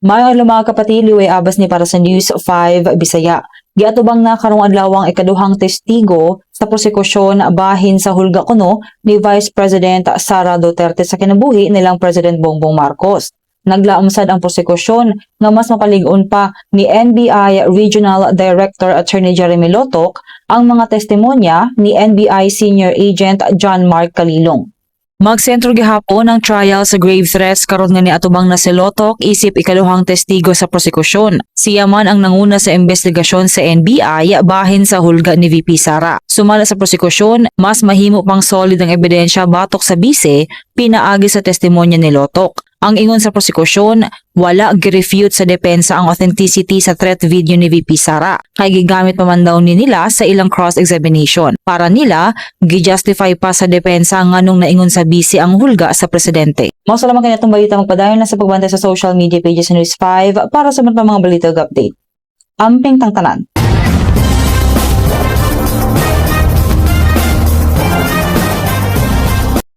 Mayong mga kapatid, liway abas ni para sa News 5 Bisaya. Giatubang na karong adlawang ikaduhang testigo sa prosekusyon bahin sa hulga kuno ni Vice President Sara Duterte sa kinabuhi nilang President Bongbong Marcos. Naglaumsad ang prosekusyon nga mas mapalig-on pa ni NBI Regional Director Attorney Jeremy Lotoc ang mga testimonya ni NBI Senior Agent John Mark Calilong. Magsentro gihapon ang trial sa grave threats karon nga niatubang na si Lotoc isip ikaduhang testigo sa prosekusyon. Siya man ang nanguna sa investigasyon sa NBI bahin sa hulga ni VP Sara. Sumala sa prosekusyon, mas mahimo pang solid ang ebidensya batok sa bise pinaagi sa testimonya ni Lotoc. Ang ingon sa prosekusyon, wala gi-refute sa depensa ang authenticity sa threat video ni VP Sara. Kay gigamit pa man daw ni nila sa ilang cross-examination. Para nila, gi-justify pa sa depensa nganong naingon sa bisi ang hulga sa presidente. Mao salamat kay natong balita magpadayon na sa pagbantay sa social media pages sa News 5 para sa mga balita ug update. Amping tangtanan.